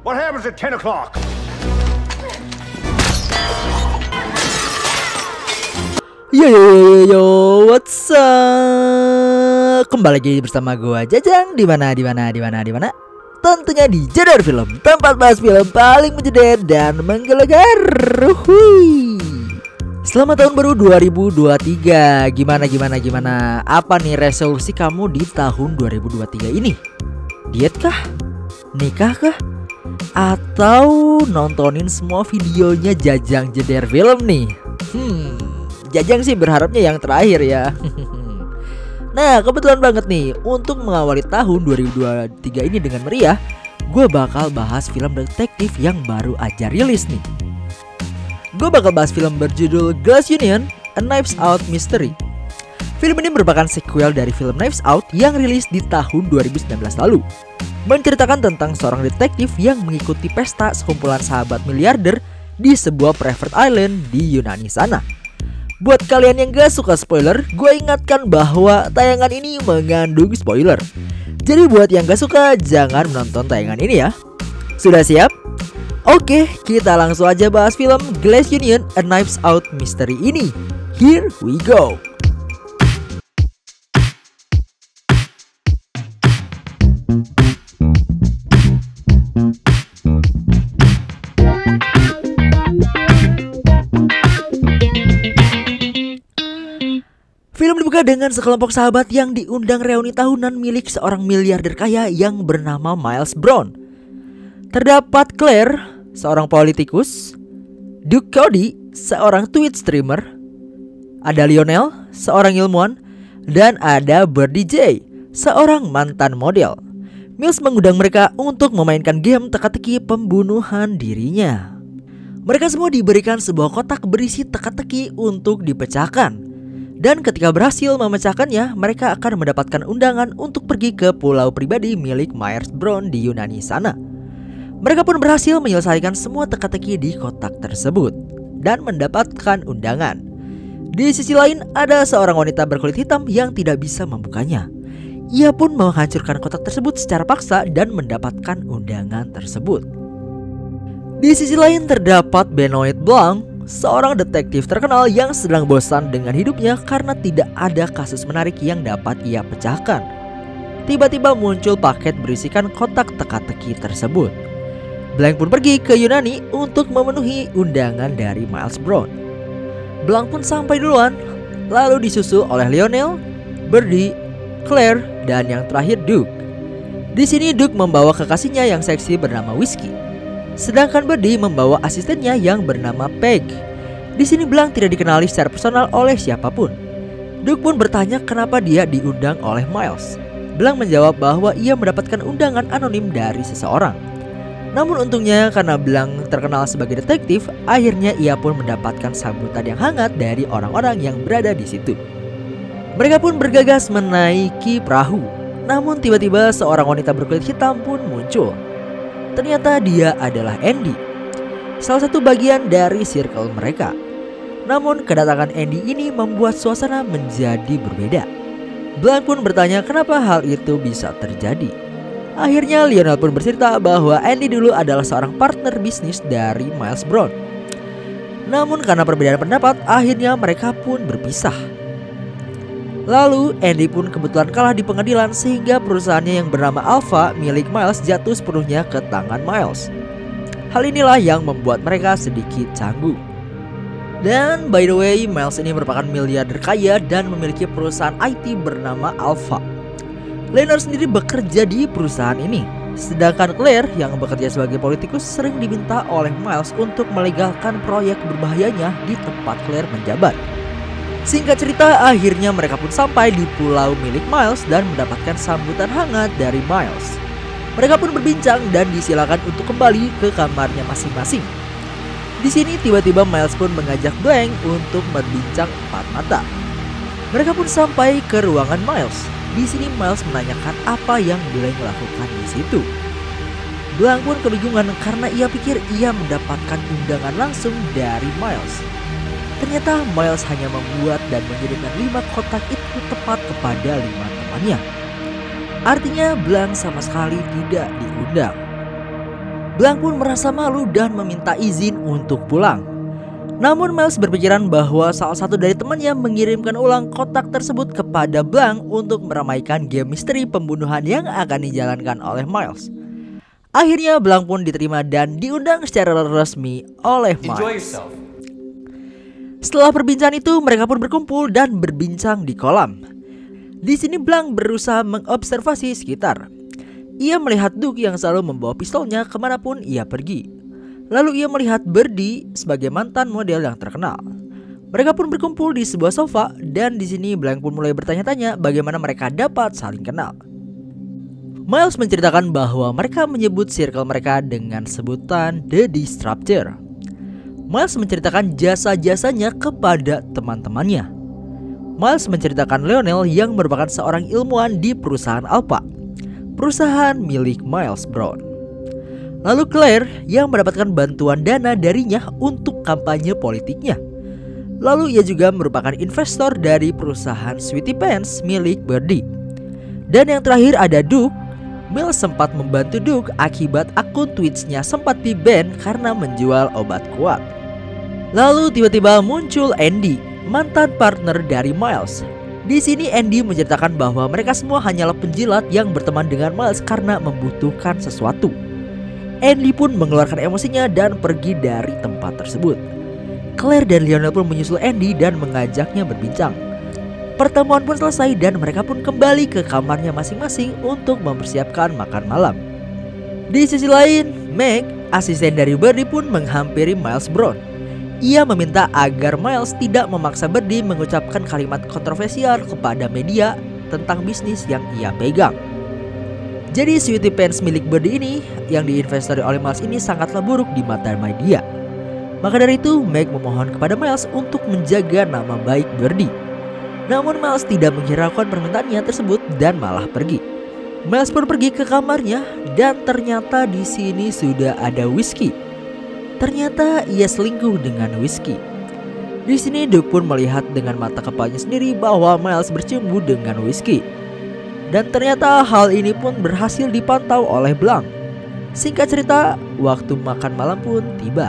What happens at 10 o'clock? Yo, what's up? Kembali lagi bersama gua Jajang di mana? Tentunya di Jedar Film, tempat bahas film paling menjeder dan menggelegar. Selamat tahun baru 2023. Gimana? Apa nih resolusi kamu di tahun 2023 ini? Diet kah? Nikah kah? Atau nontonin semua videonya Jajang Jedar Film nih? Jajang sih berharapnya yang terakhir ya. Nah, kebetulan banget nih, untuk mengawali tahun 2023 ini dengan meriah, gue bakal bahas film detektif yang baru aja rilis nih. Gue bakal bahas film berjudul Glass Onion: A Knives Out Mystery. Film ini merupakan sequel dari film Knives Out yang rilis di tahun 2019 lalu. Menceritakan tentang seorang detektif yang mengikuti pesta sekumpulan sahabat miliarder di sebuah private island di Yunani sana. Buat kalian yang gak suka spoiler, gue ingatkan bahwa tayangan ini mengandung spoiler. Jadi buat yang gak suka, jangan menonton tayangan ini ya. Sudah siap? Oke, kita langsung aja bahas film Glass Onion: A Knives Out Mystery ini. Here we go. Film dibuka dengan sekelompok sahabat yang diundang reuni tahunan milik seorang miliarder kaya yang bernama Miles Brown. Terdapat Claire, seorang politikus, Duke Cody, seorang Twitch streamer, ada Lionel, seorang ilmuwan, dan ada Birdie J, seorang mantan model. Miles mengundang mereka untuk memainkan game teka-teki pembunuhan dirinya. Mereka semua diberikan sebuah kotak berisi teka-teki untuk dipecahkan. Dan ketika berhasil memecahkannya, mereka akan mendapatkan undangan untuk pergi ke pulau pribadi milik Miles Brown di Yunani sana. Mereka pun berhasil menyelesaikan semua teka-teki di kotak tersebut dan mendapatkan undangan. Di sisi lain, ada seorang wanita berkulit hitam yang tidak bisa membukanya. Ia pun menghancurkan kotak tersebut secara paksa dan mendapatkan undangan tersebut. Di sisi lain terdapat Benoit Blanc, seorang detektif terkenal yang sedang bosan dengan hidupnya karena tidak ada kasus menarik yang dapat ia pecahkan. Tiba-tiba muncul paket berisikan kotak teka-teki tersebut. Blanc pun pergi ke Yunani untuk memenuhi undangan dari Miles Brown. Blanc pun sampai duluan, lalu disusul oleh Lionel, Birdie, Claire, dan yang terakhir Duke. Di sini Duke membawa kekasihnya yang seksi bernama Whiskey. Sedangkan Birdie membawa asistennya yang bernama Peg. Di sini Blanc tidak dikenali secara personal oleh siapapun. Duke pun bertanya kenapa dia diundang oleh Miles. Blanc menjawab bahwa ia mendapatkan undangan anonim dari seseorang. Namun untungnya karena Blanc terkenal sebagai detektif, akhirnya ia pun mendapatkan sambutan yang hangat dari orang-orang yang berada di situ. Mereka pun bergegas menaiki perahu. Namun tiba-tiba seorang wanita berkulit hitam pun muncul. Ternyata dia adalah Andy, salah satu bagian dari circle mereka. Namun kedatangan Andy ini membuat suasana menjadi berbeda. Blanc pun bertanya kenapa hal itu bisa terjadi. Akhirnya Lionel pun bercerita bahwa Andy dulu adalah seorang partner bisnis dari Miles Brown. Namun karena perbedaan pendapat, akhirnya mereka pun berpisah. Lalu Andy pun kebetulan kalah di pengadilan sehingga perusahaannya yang bernama Alpha milik Miles jatuh sepenuhnya ke tangan Miles. Hal inilah yang membuat mereka sedikit canggung. Dan by the way, Miles ini merupakan miliarder kaya dan memiliki perusahaan IT bernama Alpha. Leonard sendiri bekerja di perusahaan ini. Sedangkan Claire yang bekerja sebagai politikus sering diminta oleh Miles untuk melegalkan proyek berbahayanya di tempat Claire menjabat. Singkat cerita, akhirnya mereka pun sampai di pulau milik Miles dan mendapatkan sambutan hangat dari Miles. Mereka pun berbincang dan disilakan untuk kembali ke kamarnya masing-masing. Di sini tiba-tiba Miles pun mengajak Blanc untuk berbincang empat mata. Mereka pun sampai ke ruangan Miles. Di sini Miles menanyakan apa yang Blanc lakukan di situ. Blanc pun kebingungan karena ia pikir ia mendapatkan undangan langsung dari Miles. Ternyata Miles hanya membuat dan mengirimkan 5 kotak itu tepat kepada 5 temannya. Artinya Blanc sama sekali tidak diundang. Blank pun merasa malu dan meminta izin untuk pulang. Namun Miles berpikiran bahwa salah satu dari temannya mengirimkan ulang kotak tersebut kepada Blank untuk meramaikan game misteri pembunuhan yang akan dijalankan oleh Miles. Akhirnya Blank pun diterima dan diundang secara resmi oleh Miles. Setelah perbincangan itu, mereka pun berkumpul dan berbincang di kolam. Di sini Blank berusaha mengobservasi sekitar. Ia melihat Duke yang selalu membawa pistolnya kemanapun ia pergi. Lalu ia melihat Birdie sebagai mantan model yang terkenal. Mereka pun berkumpul di sebuah sofa dan di sini Blank pun mulai bertanya-tanya bagaimana mereka dapat saling kenal. Miles menceritakan bahwa mereka menyebut circle mereka dengan sebutan The Disruptor. Miles menceritakan jasa-jasanya kepada teman-temannya. Miles menceritakan Lionel yang merupakan seorang ilmuwan di perusahaan Alpha, perusahaan milik Miles Brown. Lalu Claire yang mendapatkan bantuan dana darinya untuk kampanye politiknya. Lalu ia juga merupakan investor dari perusahaan Sweetie Pants milik Birdie. Dan yang terakhir ada Duke. Miles sempat membantu Duke akibat akun Twitch-nya sempat di-ban karena menjual obat kuat. Lalu tiba-tiba muncul Andy, mantan partner dari Miles. Di sini Andy menceritakan bahwa mereka semua hanyalah penjilat yang berteman dengan Miles karena membutuhkan sesuatu. Andy pun mengeluarkan emosinya dan pergi dari tempat tersebut. Claire dan Lionel pun menyusul Andy dan mengajaknya berbincang. Pertemuan pun selesai dan mereka pun kembali ke kamarnya masing-masing untuk mempersiapkan makan malam. Di sisi lain, Meg, asisten dari Birdie pun menghampiri Miles Brown. Ia meminta agar Miles tidak memaksa Birdie mengucapkan kalimat kontroversial kepada media tentang bisnis yang ia pegang. Jadi Sweetie Pants milik Birdie ini yang diinvestori oleh Miles ini sangatlah buruk di mata media. Maka dari itu Meg memohon kepada Miles untuk menjaga nama baik Birdie. Namun Miles tidak menghiraukan permintaannya tersebut dan malah pergi. Miles pun pergi ke kamarnya dan ternyata di sini sudah ada Whiskey. Ternyata ia selingkuh dengan Whiskey. Di sini Duke pun melihat dengan mata kepalanya sendiri bahwa Miles bercumbu dengan Whiskey. Dan ternyata hal ini pun berhasil dipantau oleh Blank. Singkat cerita, waktu makan malam pun tiba.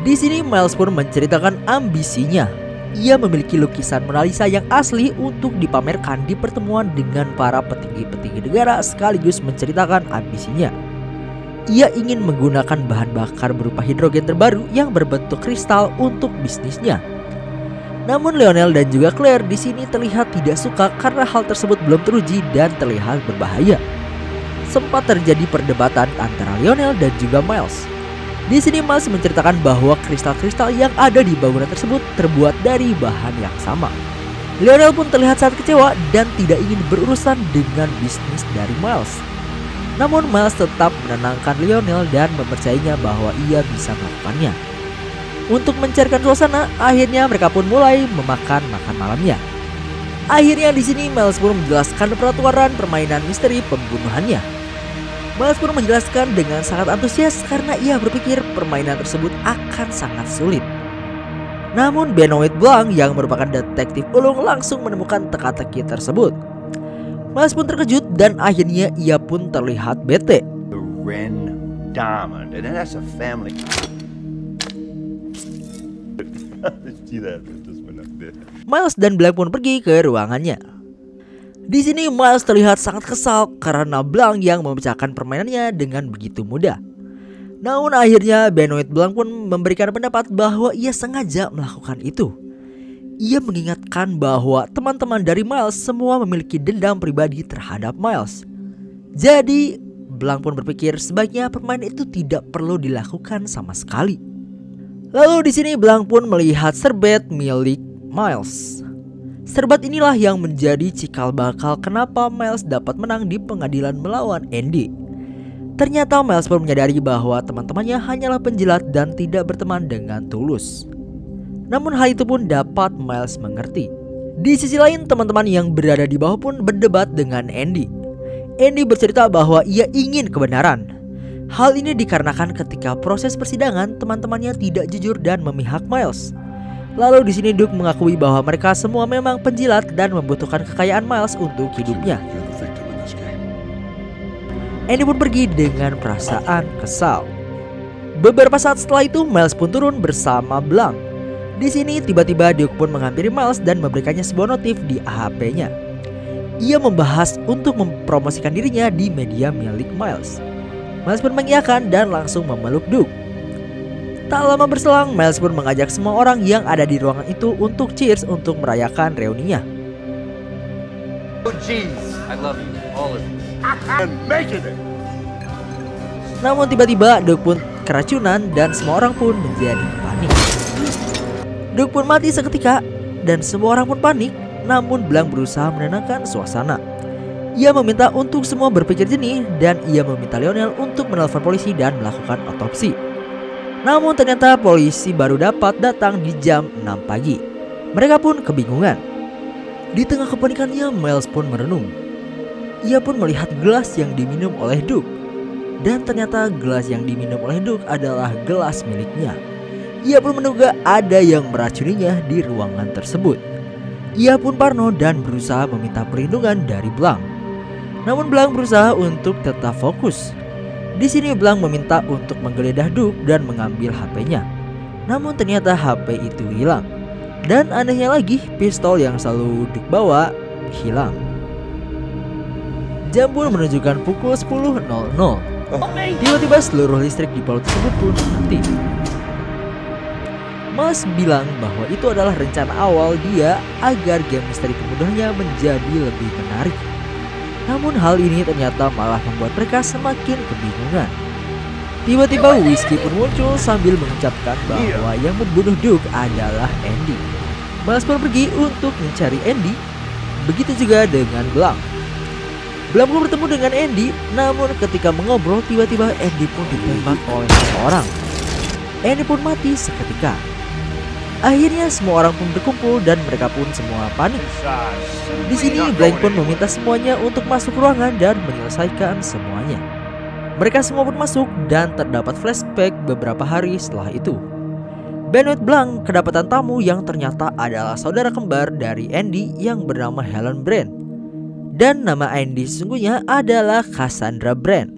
Di sini Miles pun menceritakan ambisinya. Ia memiliki lukisan Mona Lisa yang asli untuk dipamerkan di pertemuan dengan para petinggi-petinggi negara sekaligus menceritakan ambisinya. Ia ingin menggunakan bahan bakar berupa hidrogen terbaru yang berbentuk kristal untuk bisnisnya. Namun Lionel dan juga Claire di sini terlihat tidak suka karena hal tersebut belum teruji dan terlihat berbahaya. Sempat terjadi perdebatan antara Lionel dan juga Miles. Di sini Miles menceritakan bahwa kristal-kristal yang ada di bangunan tersebut terbuat dari bahan yang sama. Lionel pun terlihat sangat kecewa dan tidak ingin berurusan dengan bisnis dari Miles. Namun Miles tetap menenangkan Lionel dan mempercayainya bahwa ia bisa melakukannya. Untuk mencairkan suasana, akhirnya mereka pun mulai memakan makan malamnya. Akhirnya di sini Miles pun menjelaskan peraturan permainan misteri pembunuhannya. Miles pun menjelaskan dengan sangat antusias karena ia berpikir permainan tersebut akan sangat sulit. Namun Benoit Blanc yang merupakan detektif ulung langsung menemukan teka-teki tersebut. Miles pun terkejut dan akhirnya ia pun terlihat bete. Ren Diamond, and that's a family. Miles dan Blanc pun pergi ke ruangannya. Di sini Miles terlihat sangat kesal karena Blanc yang memecahkan permainannya dengan begitu mudah. Namun akhirnya Benoit Blanc pun memberikan pendapat bahwa ia sengaja melakukan itu. Ia mengingatkan bahwa teman-teman dari Miles semua memiliki dendam pribadi terhadap Miles. Jadi Blanc pun berpikir sebaiknya permainan itu tidak perlu dilakukan sama sekali. Lalu di sini Blanc pun melihat serbet milik Miles. Serbat inilah yang menjadi cikal bakal kenapa Miles dapat menang di pengadilan melawan Andy. Ternyata Miles pun menyadari bahwa teman-temannya hanyalah penjilat dan tidak berteman dengan tulus. Namun hal itu pun dapat Miles mengerti. Di sisi lain teman-teman yang berada di bawah pun berdebat dengan Andy. Andy bercerita bahwa ia ingin kebenaran. Hal ini dikarenakan ketika proses persidangan teman-temannya tidak jujur dan memihak Miles. Lalu di sini Duke mengakui bahwa mereka semua memang penjilat dan membutuhkan kekayaan Miles untuk hidupnya. Andy pun pergi dengan perasaan kesal. Beberapa saat setelah itu Miles pun turun bersama Blanc. Di sini tiba-tiba Duke pun menghampiri Miles dan memberikannya sebuah notif di HP-nya. Ia membahas untuk mempromosikan dirinya di media milik Miles. Miles pun mengiyakan dan langsung memeluk Duke. Tak lama berselang, Miles pun mengajak semua orang yang ada di ruangan itu untuk cheers untuk merayakan reuninya. Oh jeez, I love you, all of you. I'm making it. Namun tiba-tiba Duke pun keracunan dan semua orang pun menjadi panik. Duke pun mati seketika dan semua orang pun panik. Namun Blanc berusaha menenangkan suasana. Ia meminta untuk semua berpikir jernih dan ia meminta Lionel untuk menelpon polisi dan melakukan otopsi. Namun ternyata polisi baru dapat datang di jam 6 pagi. Mereka pun kebingungan. Di tengah kepanikannya Miles pun merenung. Ia pun melihat gelas yang diminum oleh Duke. Dan ternyata gelas yang diminum oleh Duke adalah gelas miliknya. Ia pun menduga ada yang meracuninya di ruangan tersebut. Ia pun parno dan berusaha meminta perlindungan dari Blanc. Namun Blanc berusaha untuk tetap fokus. Di sini Blanc meminta untuk menggeledah Duke dan mengambil HP-nya. Namun ternyata HP itu hilang. Dan anehnya lagi, pistol yang selalu Duke bawa hilang. Jam pun menunjukkan pukul 10.00. Tiba-tiba seluruh listrik di pulau tersebut pun mati. Miles bilang bahwa itu adalah rencana awal dia agar game misteri pembunuhnya menjadi lebih menarik. Namun hal ini ternyata malah membuat mereka semakin kebingungan. Tiba-tiba Whiskey pun muncul sambil mengucapkan bahwa yang membunuh Duke adalah Andy. Miles pun pergi untuk mencari Andy. Begitu juga dengan Blanc. Blanc pun bertemu dengan Andy, namun ketika mengobrol tiba-tiba Andy pun ditembak oleh seseorang. Andy pun mati seketika. Akhirnya semua orang pun berkumpul dan mereka pun semua panik. Di sini Blanc pun meminta semuanya untuk masuk ruangan dan menyelesaikan semuanya. Mereka semua pun masuk dan terdapat flashback beberapa hari setelah itu. Benoit Blanc kedapatan tamu yang ternyata adalah saudara kembar dari Andy yang bernama Helen Brand. Dan nama Andy sesungguhnya adalah Cassandra Brand.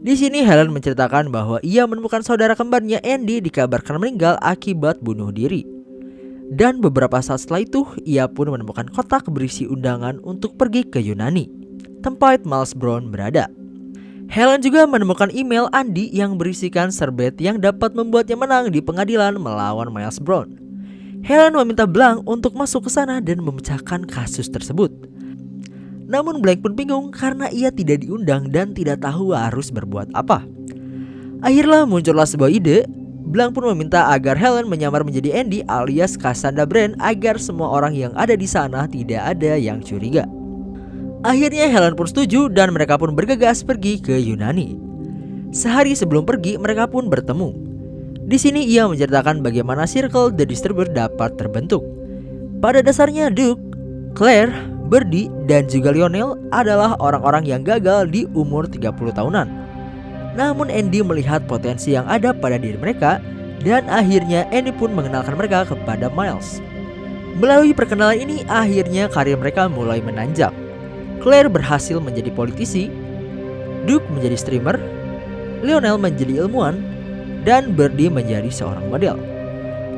Di sini Helen menceritakan bahwa ia menemukan saudara kembarnya Andy dikabarkan meninggal akibat bunuh diri. Dan beberapa saat setelah itu, ia pun menemukan kotak berisi undangan untuk pergi ke Yunani, tempat Miles Brown berada. Helen juga menemukan email Andy yang berisikan serbet yang dapat membuatnya menang di pengadilan melawan Miles Brown. Helen meminta Blanc untuk masuk ke sana dan memecahkan kasus tersebut. Namun Blanc pun bingung karena ia tidak diundang dan tidak tahu harus berbuat apa. Akhirnya muncullah sebuah ide. Blanc pun meminta agar Helen menyamar menjadi Andy alias Cassandra Brand agar semua orang yang ada di sana tidak ada yang curiga. Akhirnya Helen pun setuju dan mereka pun bergegas pergi ke Yunani. Sehari sebelum pergi mereka pun bertemu. Di sini ia menceritakan bagaimana Circle the Disturber dapat terbentuk. Pada dasarnya Duke, Claire, Birdie, dan juga Lionel adalah orang-orang yang gagal di umur 30 tahunan. Namun Andy melihat potensi yang ada pada diri mereka dan akhirnya Andy pun mengenalkan mereka kepada Miles. Melalui perkenalan ini akhirnya karir mereka mulai menanjak. Claire berhasil menjadi politisi, Duke menjadi streamer, Lionel menjadi ilmuwan, dan Birdie menjadi seorang model.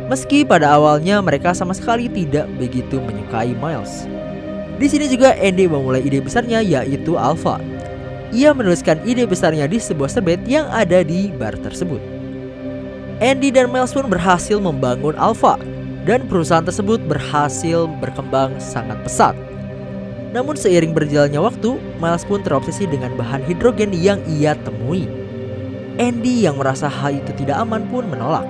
Meski pada awalnya mereka sama sekali tidak begitu menyukai Miles. Di sini juga Andy memulai ide besarnya yaitu Alpha. Ia menuliskan ide besarnya di sebuah serbet yang ada di bar tersebut. Andy dan Miles pun berhasil membangun Alpha dan perusahaan tersebut berhasil berkembang sangat pesat. Namun seiring berjalannya waktu, Miles pun terobsesi dengan bahan hidrogen yang ia temui. Andy yang merasa hal itu tidak aman pun menolak.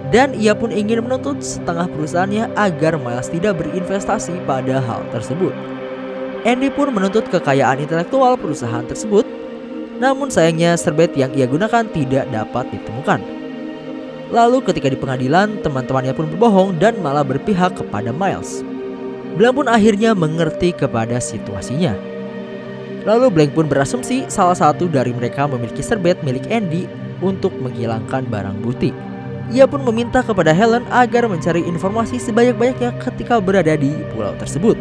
Dan ia pun ingin menuntut setengah perusahaannya agar Miles tidak berinvestasi pada hal tersebut. Andy pun menuntut kekayaan intelektual perusahaan tersebut. Namun sayangnya serbet yang ia gunakan tidak dapat ditemukan. Lalu ketika di pengadilan, teman-temannya pun berbohong dan malah berpihak kepada Miles. Blanc pun akhirnya mengerti kepada situasinya. Lalu Blanc pun berasumsi salah satu dari mereka memiliki serbet milik Andy untuk menghilangkan barang bukti. Ia pun meminta kepada Helen agar mencari informasi sebanyak-banyaknya ketika berada di pulau tersebut.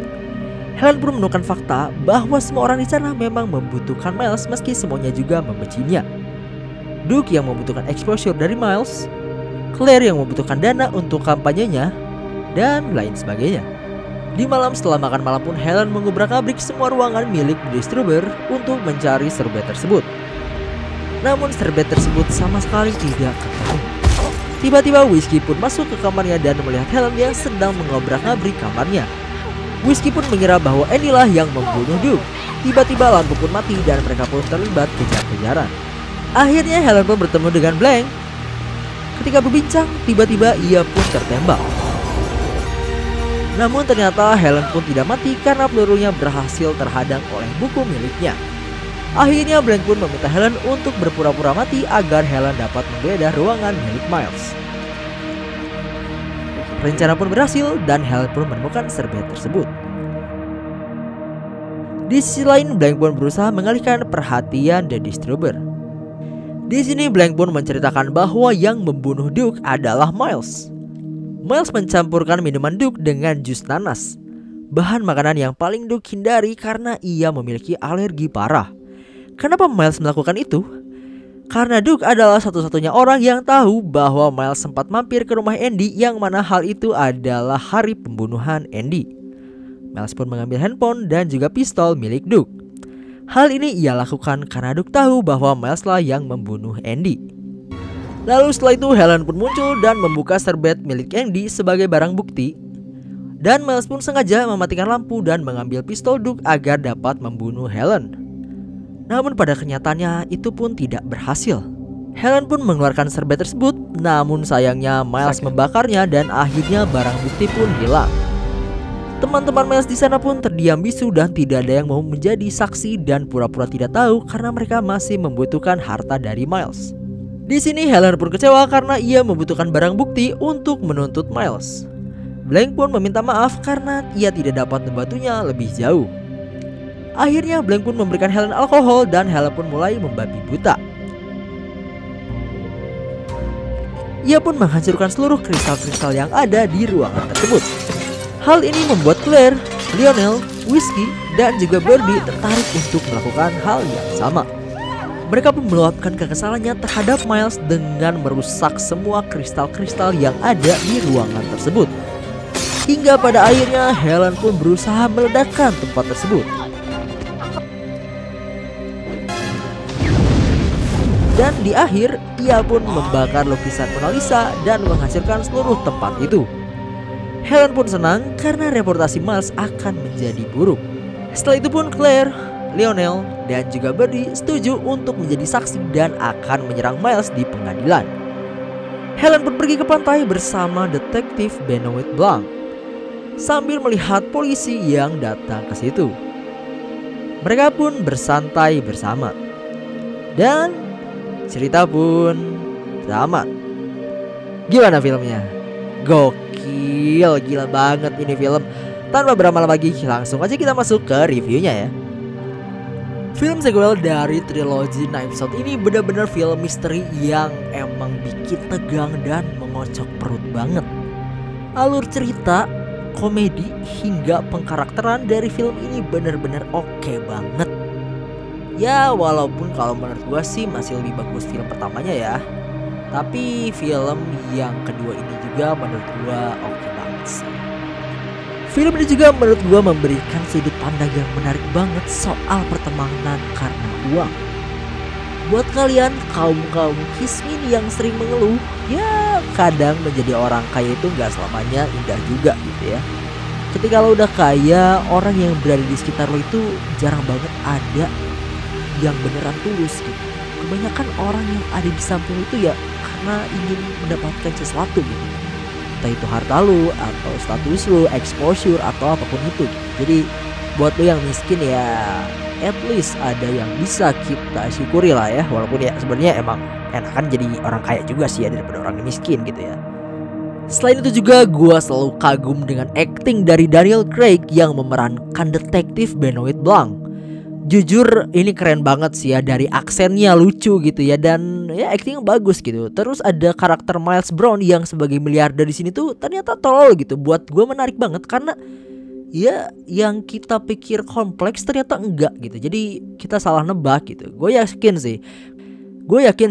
Helen pun menemukan fakta bahwa semua orang di sana memang membutuhkan Miles meski semuanya juga membencinya. Duke yang membutuhkan exposure dari Miles, Claire yang membutuhkan dana untuk kampanyenya, dan lain sebagainya. Di malam setelah makan malam pun Helen mengubrak-abrik semua ruangan milik Distributor untuk mencari serbet tersebut. Namun serbet tersebut sama sekali tidak ketemu. Tiba-tiba Whiskey pun masuk ke kamarnya dan melihat Helen yang sedang mengobrak-abrik kamarnya. Whiskey pun mengira bahwa inilah yang membunuh Duke. Tiba-tiba lampu pun mati dan mereka pun terlibat kejar-kejaran. Akhirnya Helen pun bertemu dengan Blank. Ketika berbincang, tiba-tiba ia pun tertembak. Namun ternyata Helen pun tidak mati karena pelurunya berhasil terhadang oleh buku miliknya. Akhirnya Blank pun meminta Helen untuk berpura-pura mati agar Helen dapat menggeledah ruangan milik Miles. Rencana pun berhasil dan Helen pun menemukan serbet tersebut. Di sisi lain, Blank pun berusaha mengalihkan perhatian The Distributor. Di sini Blank pun menceritakan bahwa yang membunuh Duke adalah Miles. Miles mencampurkan minuman Duke dengan jus nanas, bahan makanan yang paling Duke hindari karena ia memiliki alergi parah. Kenapa Miles melakukan itu? Karena Duke adalah satu-satunya orang yang tahu bahwa Miles sempat mampir ke rumah Andy, yang mana hal itu adalah hari pembunuhan Andy. Miles pun mengambil handphone dan juga pistol milik Duke. Hal ini ia lakukan karena Duke tahu bahwa Miles lah yang membunuh Andy. Lalu setelah itu Helen pun muncul dan membuka serbet milik Andy sebagai barang bukti. Dan Miles pun sengaja mematikan lampu dan mengambil pistol Duke agar dapat membunuh Helen. Namun pada kenyataannya itu pun tidak berhasil. Helen pun mengeluarkan serbet tersebut, namun sayangnya Miles membakarnya dan akhirnya barang bukti pun hilang. Teman-teman Miles di sana pun terdiam bisu dan tidak ada yang mau menjadi saksi dan pura-pura tidak tahu karena mereka masih membutuhkan harta dari Miles. Di sini Helen pun kecewa karena ia membutuhkan barang bukti untuk menuntut Miles. Blank pun meminta maaf karena ia tidak dapat membantunya lebih jauh. Akhirnya Blank pun memberikan Helen alkohol dan Helen pun mulai membabi buta. Ia pun menghancurkan seluruh kristal-kristal yang ada di ruangan tersebut. Hal ini membuat Claire, Lionel, Whiskey, dan juga Birdie tertarik untuk melakukan hal yang sama. Mereka pun meluapkan kekesalannya terhadap Miles dengan merusak semua kristal-kristal yang ada di ruangan tersebut. Hingga pada akhirnya Helen pun berusaha meledakkan tempat tersebut. Dan di akhir, ia pun membakar lukisan Mona Lisa dan menghancurkan seluruh tempat itu. Helen pun senang karena reputasi Miles akan menjadi buruk. Setelah itu pun Claire, Lionel, dan juga Birdie setuju untuk menjadi saksi dan akan menyerang Miles di pengadilan. Helen pun pergi ke pantai bersama detektif Benoit Blanc sambil melihat polisi yang datang ke situ. Mereka pun bersantai bersama dan cerita pun tamat. Gimana filmnya? Gokil, gila banget ini film. Tanpa berlama-lama lagi, langsung aja kita masuk ke reviewnya ya. Film sequel dari trilogi Knives Out ini benar-benar film misteri yang emang bikin tegang dan mengocok perut banget. Alur cerita, komedi, hingga pengkarakteran dari film ini benar-benar oke banget. Ya walaupun kalau menurut gua sih masih lebih bagus film pertamanya ya, tapi film yang kedua ini juga menurut gua oke banget sih. Film ini juga menurut gue memberikan sudut pandang yang menarik banget soal pertemanan karena uang. Buat kalian kaum-kaum kismin yang sering mengeluh, ya kadang menjadi orang kaya itu gak selamanya indah juga gitu ya. Ketika lo udah kaya, orang yang berada di sekitar lo itu jarang banget ada yang beneran tulus gitu. Kebanyakan orang yang ada di samping itu ya karena ingin mendapatkan sesuatu gitu. Entah itu harta lu atau status lu, exposure atau apapun itu. Jadi buat lu yang miskin ya at least ada yang bisa kita syukuri lah ya. Walaupun ya sebenarnya emang enakan jadi orang kaya juga sih ya daripada orang miskin gitu ya. Selain itu juga gue selalu kagum dengan acting dari Daniel Craig yang memerankan detektif Benoit Blanc. Jujur ini keren banget sih ya, dari aksennya lucu gitu ya, dan ya acting bagus gitu. Terus ada karakter Miles Brown yang sebagai miliarder di sini tuh ternyata tolol gitu. Buat gue menarik banget karena ya yang kita pikir kompleks ternyata enggak gitu. Jadi kita salah nebak gitu. Gue yakin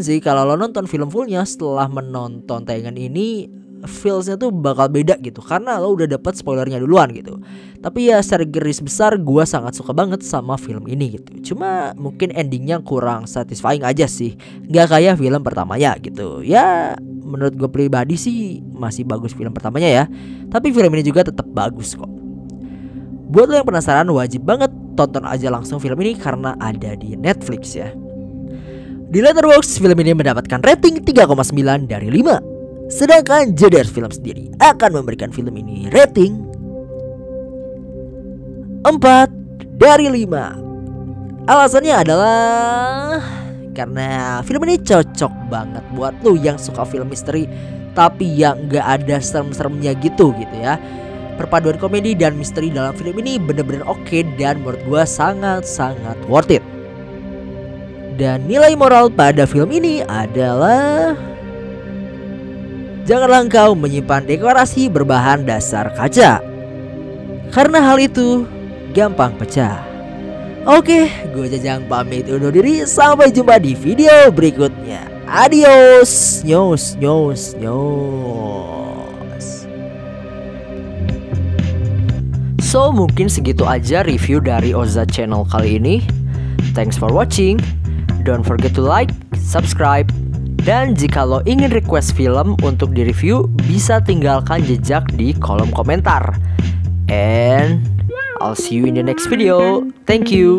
sih kalau lo nonton film fullnya setelah menonton tayangan ini, feelsnya tuh bakal beda gitu, karena lo udah dapat spoilernya duluan gitu. Tapi ya secara garis besar gue sangat suka banget sama film ini gitu. Cuma mungkin endingnya kurang satisfying aja sih, gak kayak film pertamanya gitu. Ya menurut gue pribadi sih masih bagus film pertamanya ya, tapi film ini juga tetap bagus kok. Buat lo yang penasaran, wajib banget tonton aja langsung film ini karena ada di Netflix ya. Di Letterboxd, film ini mendapatkan rating 3,9 dari 5. Sedangkan Jeders Film sendiri akan memberikan film ini rating 4 dari 5. Alasannya adalah karena film ini cocok banget buat lo yang suka film misteri tapi yang gak ada serem-seremnya gitu ya. Perpaduan komedi dan misteri dalam film ini bener-bener oke dan menurut gue sangat-sangat worth it. Dan nilai moral pada film ini adalah janganlah engkau menyimpan dekorasi berbahan dasar kaca, karena hal itu gampang pecah. Oke, gue Jajang pamit undur diri. Sampai jumpa di video berikutnya. Adios. Nyos. So mungkin segitu aja review dari Oza Channel kali ini. Thanks for watching. Don't forget to like, subscribe, dan jika lo ingin request film untuk direview, bisa tinggalkan jejak di kolom komentar. And I'll see you in the next video. Thank you.